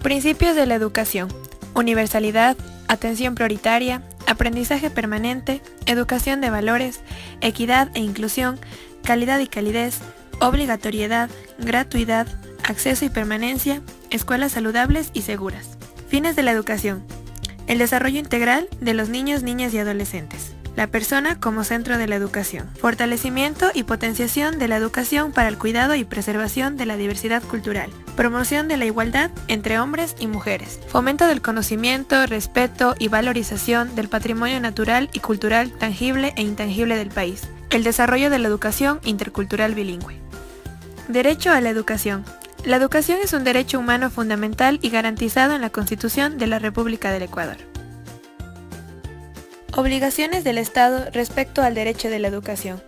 Principios de la educación: universalidad, atención prioritaria, aprendizaje permanente, educación de valores, equidad e inclusión, calidad y calidez, obligatoriedad, gratuidad, acceso y permanencia, escuelas saludables y seguras. Fines de la educación: el desarrollo integral de los niños, niñas y adolescentes. La persona como centro de la educación. Fortalecimiento y potenciación de la educación para el cuidado y preservación de la diversidad cultural. Promoción de la igualdad entre hombres y mujeres. Fomento del conocimiento, respeto y valorización del patrimonio natural y cultural tangible e intangible del país. El desarrollo de la educación intercultural bilingüe. Derecho a la educación. La educación es un derecho humano fundamental y garantizado en la Constitución de la República del Ecuador. Obligaciones del Estado respecto al derecho de la educación.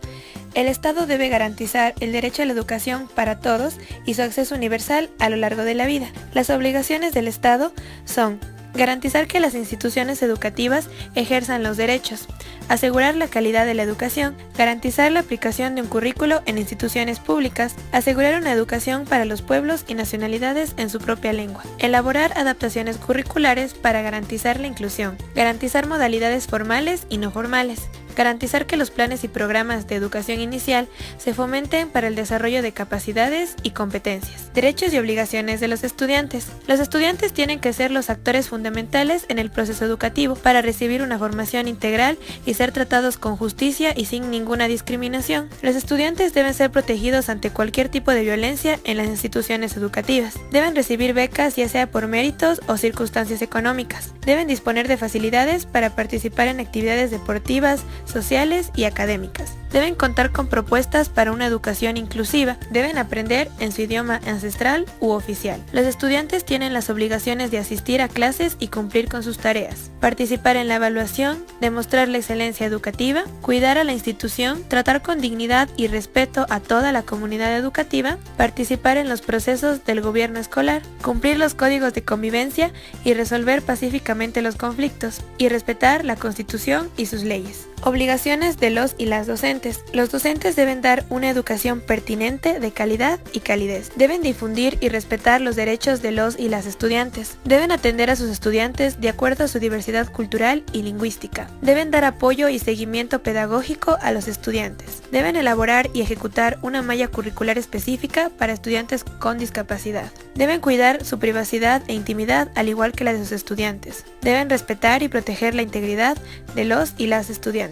El Estado debe garantizar el derecho a la educación para todos y su acceso universal a lo largo de la vida. Las obligaciones del Estado son: garantizar que las instituciones educativas ejerzan los derechos, asegurar la calidad de la educación, garantizar la aplicación de un currículo en instituciones públicas, asegurar una educación para los pueblos y nacionalidades en su propia lengua, elaborar adaptaciones curriculares para garantizar la inclusión, garantizar modalidades formales y no formales, garantizar que los planes y programas de educación inicial se fomenten para el desarrollo de capacidades y competencias. Derechos y obligaciones de los estudiantes. Los estudiantes tienen que ser los actores fundamentales en el proceso educativo para recibir una formación integral y ser tratados con justicia y sin ninguna discriminación. Los estudiantes deben ser protegidos ante cualquier tipo de violencia en las instituciones educativas. Deben recibir becas, ya sea por méritos o circunstancias económicas. Deben disponer de facilidades para participar en actividades deportivas, sociales y académicas. Deben contar con propuestas para una educación inclusiva. Deben aprender en su idioma ancestral u oficial. Los estudiantes tienen las obligaciones de asistir a clases y cumplir con sus tareas, participar en la evaluación, demostrar la excelencia educativa, cuidar a la institución, tratar con dignidad y respeto a toda la comunidad educativa, participar en los procesos del gobierno escolar, cumplir los códigos de convivencia y resolver pacíficamente los conflictos, y respetar la Constitución y sus leyes. Obligaciones de los y las docentes. Los docentes deben dar una educación pertinente, de calidad y calidez. Deben difundir y respetar los derechos de los y las estudiantes. Deben atender a sus estudiantes de acuerdo a su diversidad cultural y lingüística. Deben dar apoyo y seguimiento pedagógico a los estudiantes. Deben elaborar y ejecutar una malla curricular específica para estudiantes con discapacidad. Deben cuidar su privacidad e intimidad al igual que la de sus estudiantes. Deben respetar y proteger la integridad de los y las estudiantes.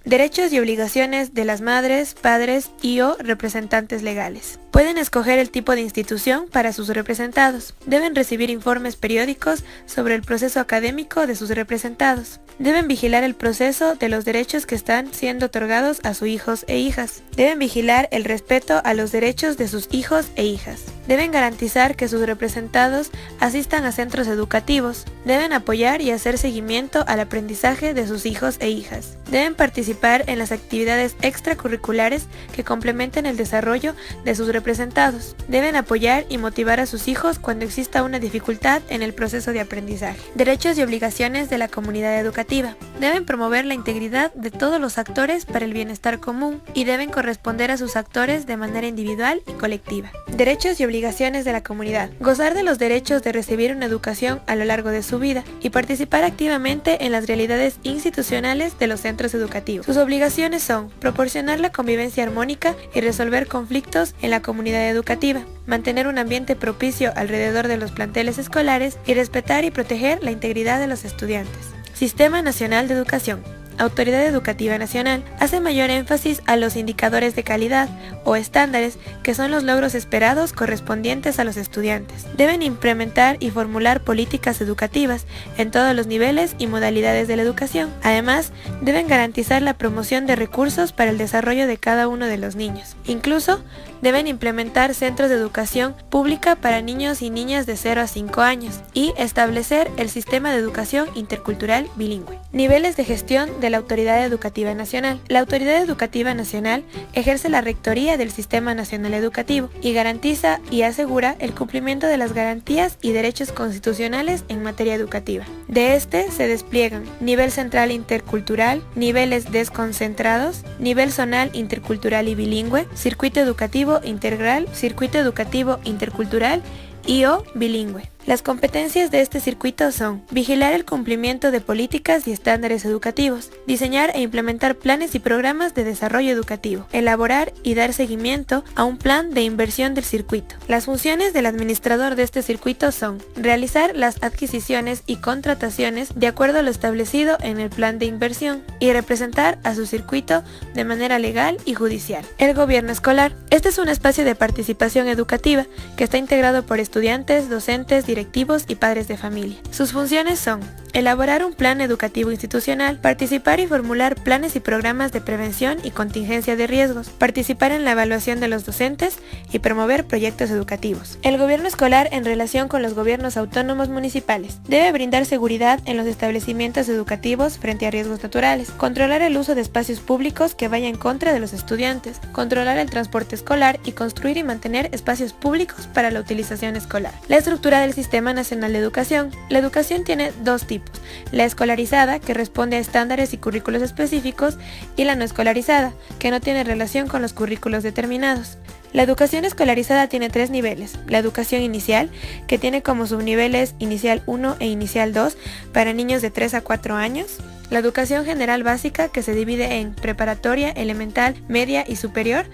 Derechos y obligaciones de las madres, padres y/o representantes legales. Pueden escoger el tipo de institución para sus representados. Deben recibir informes periódicos sobre el proceso académico de sus representados. Deben vigilar el proceso de los derechos que están siendo otorgados a sus hijos e hijas. Deben vigilar el respeto a los derechos de sus hijos e hijas. Deben garantizar que sus representados asistan a centros educativos. Deben apoyar y hacer seguimiento al aprendizaje de sus hijos e hijas. Deben participar en las actividades extracurriculares que complementen el desarrollo de sus representados. Deben apoyar y motivar a sus hijos cuando exista una dificultad en el proceso de aprendizaje. Derechos y obligaciones de la comunidad educativa. Deben promover la integridad de todos los actores para el bienestar común y deben corresponder a sus actores de manera individual y colectiva. Derechos y obligaciones de la comunidad. Gozar de los derechos de recibir una educación a lo largo de su vida y participar activamente en las realidades institucionales de los centros educativos. Sus obligaciones son: proporcionar la convivencia armónica y resolver conflictos en la comunidad educativa, mantener un ambiente propicio alrededor de los planteles escolares y respetar y proteger la integridad de los estudiantes. Sistema Nacional de Educación. Autoridad Educativa Nacional hace mayor énfasis a los indicadores de calidad o estándares, que son los logros esperados correspondientes a los estudiantes. Deben implementar y formular políticas educativas en todos los niveles y modalidades de la educación. Además, deben garantizar la promoción de recursos para el desarrollo de cada uno de los niños. Incluso, deben implementar centros de educación pública para niños y niñas de 0 a 5 años y establecer el sistema de educación intercultural bilingüe. Niveles de gestión de la Autoridad Educativa Nacional. La Autoridad Educativa Nacional ejerce la rectoría del Sistema Nacional Educativo y garantiza y asegura el cumplimiento de las garantías y derechos constitucionales en materia educativa. De este se despliegan nivel central intercultural, niveles desconcentrados, nivel zonal intercultural y bilingüe, circuito educativo integral, circuito educativo intercultural y/o bilingüe. Las competencias de este circuito son vigilar el cumplimiento de políticas y estándares educativos, diseñar e implementar planes y programas de desarrollo educativo, elaborar y dar seguimiento a un plan de inversión del circuito. Las funciones del administrador de este circuito son realizar las adquisiciones y contrataciones de acuerdo a lo establecido en el plan de inversión y representar a su circuito de manera legal y judicial. El gobierno escolar. Este es un espacio de participación educativa que está integrado por estudiantes, docentes, directivos y padres de familia. Sus funciones son elaborar un plan educativo institucional, participar y formular planes y programas de prevención y contingencia de riesgos, participar en la evaluación de los docentes y promover proyectos educativos. El gobierno escolar en relación con los gobiernos autónomos municipales debe brindar seguridad en los establecimientos educativos frente a riesgos naturales, controlar el uso de espacios públicos que vaya en contra de los estudiantes, controlar el transporte escolar y construir y mantener espacios públicos para la utilización escolar. La estructura del Sistema Nacional de Educación. La educación tiene dos tipos: la escolarizada, que responde a estándares y currículos específicos, y la no escolarizada, que no tiene relación con los currículos determinados. La educación escolarizada tiene tres niveles: la educación inicial, que tiene como subniveles Inicial 1 e Inicial 2 para niños de 3 a 4 años, la educación general básica, que se divide en preparatoria, elemental, media y superior,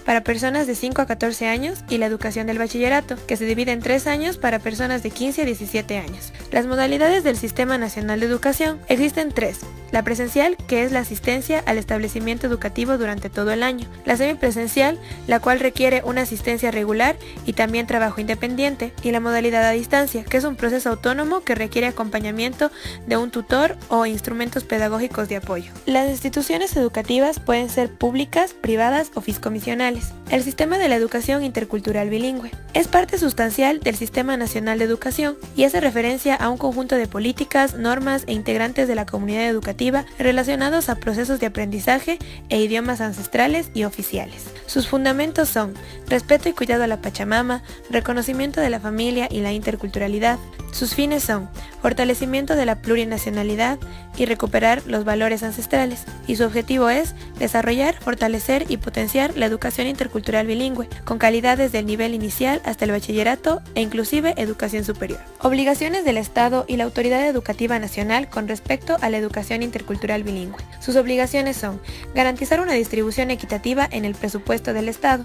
para personas de 5 a 14 años, y la educación del bachillerato, que se divide en 3 años para personas de 15 a 17 años. Las modalidades del Sistema Nacional de Educación. Existen tres: la presencial, que es la asistencia al establecimiento educativo durante todo el año; la semipresencial, la cual requiere una asistencia regular y también trabajo independiente; y la modalidad a distancia, que es un proceso autónomo que requiere acompañamiento de un tutor o instrumentos pedagógicos de apoyo. Las instituciones educativas pueden ser públicas, privadas o fiscomisionales. El sistema de la educación intercultural bilingüe es parte sustancial del Sistema Nacional de Educación y hace referencia a un conjunto de políticas, normas e integrantes de la comunidad educativa relacionados a procesos de aprendizaje e idiomas ancestrales y oficiales. Sus fundamentos son respeto y cuidado a la Pachamama, reconocimiento de la familia y la interculturalidad. Sus fines son fortalecimiento de la plurinacionalidad y recuperar los valores ancestrales, y su objetivo es desarrollar, fortalecer y potenciar la educación intercultural bilingüe, con calidad desde el nivel inicial hasta el bachillerato e inclusive educación superior. Obligaciones del Estado y la Autoridad Educativa Nacional con respecto a la educación intercultural bilingüe. Sus obligaciones son garantizar una distribución equitativa en el presupuesto del Estado,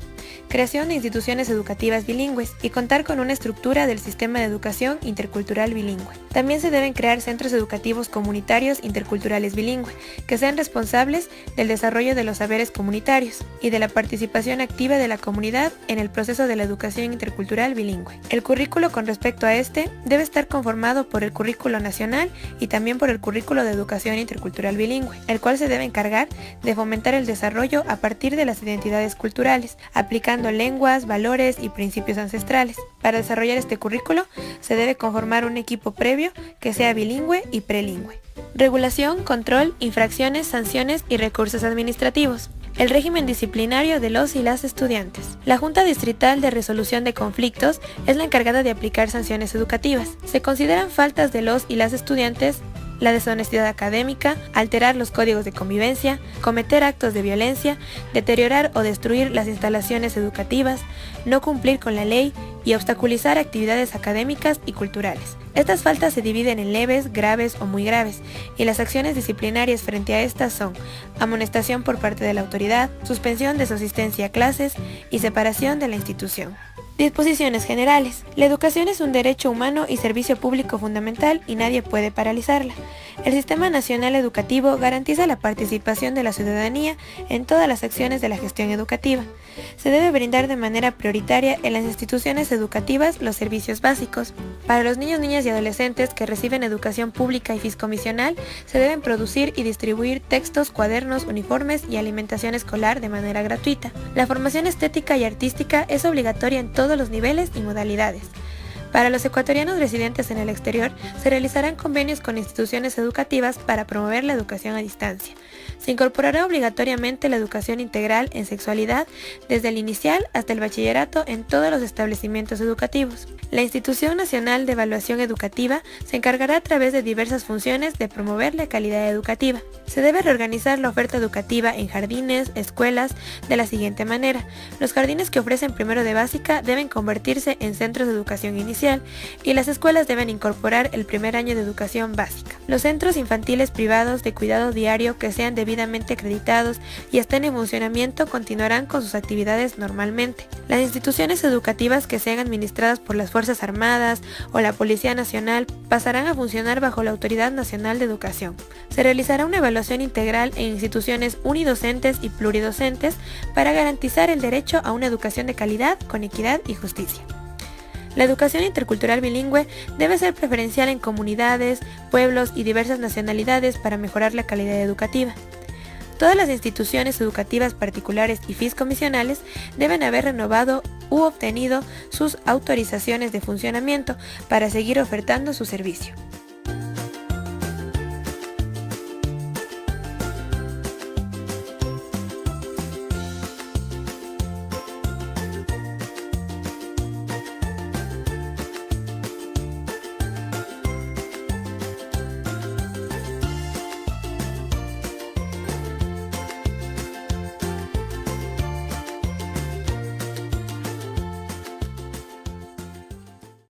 creación de instituciones educativas bilingües y contar con una estructura del sistema de educación intercultural bilingüe. También se deben crear centros educativos comunitarios interculturales bilingües, que sean responsables del desarrollo de los saberes comunitarios y de la participación activa de la comunidad en el proceso de la educación intercultural bilingüe. El currículo con respecto a este debe estar conformado por el currículo nacional y también por el currículo de educación intercultural bilingüe, el cual se debe encargar de fomentar el desarrollo a partir de las identidades culturales, aplicando lenguas, valores y principios ancestrales. Para desarrollar este currículo se debe conformar un equipo previo que sea bilingüe y prelingüe. Regulación, control, infracciones, sanciones y recursos administrativos. El régimen disciplinario de los y las estudiantes. La Junta Distrital de Resolución de Conflictos es la encargada de aplicar sanciones educativas. Se consideran faltas de los y las estudiantes la deshonestidad académica, alterar los códigos de convivencia, cometer actos de violencia, deteriorar o destruir las instalaciones educativas, no cumplir con la ley y obstaculizar actividades académicas y culturales. Estas faltas se dividen en leves, graves o muy graves, y las acciones disciplinarias frente a estas son amonestación por parte de la autoridad, suspensión de su asistencia a clases y separación de la institución. Disposiciones generales. La educación es un derecho humano y servicio público fundamental y nadie puede paralizarla. El Sistema Nacional Educativo garantiza la participación de la ciudadanía en todas las acciones de la gestión educativa. Se debe brindar de manera prioritaria en las instituciones educativas los servicios básicos. Para los niños, niñas y adolescentes que reciben educación pública y fiscomisional, se deben producir y distribuir textos, cuadernos, uniformes y alimentación escolar de manera gratuita. La formación estética y artística es obligatoria en todos los niveles y modalidades. Para los ecuatorianos residentes en el exterior, se realizarán convenios con instituciones educativas para promover la educación a distancia. Se incorporará obligatoriamente la educación integral en sexualidad desde el inicial hasta el bachillerato en todos los establecimientos educativos. La Institución Nacional de Evaluación Educativa se encargará a través de diversas funciones de promover la calidad educativa. Se debe reorganizar la oferta educativa en jardines, escuelas, de la siguiente manera. Los jardines que ofrecen primero de básica deben convertirse en centros de educación inicial y las escuelas deben incorporar el primer año de educación básica. Los centros infantiles privados de cuidado diario que sean debidamente acreditados y estén en funcionamiento continuarán con sus actividades normalmente. Las instituciones educativas que sean administradas por las Fuerzas Armadas o la Policía Nacional pasarán a funcionar bajo la Autoridad Nacional de Educación. Se realizará una evaluación integral en instituciones unidocentes y pluridocentes para garantizar el derecho a una educación de calidad con equidad y justicia. La educación intercultural bilingüe debe ser preferencial en comunidades, pueblos y diversas nacionalidades para mejorar la calidad educativa. Todas las instituciones educativas particulares y fiscomisionales deben haber renovado u obtenido sus autorizaciones de funcionamiento para seguir ofertando su servicio.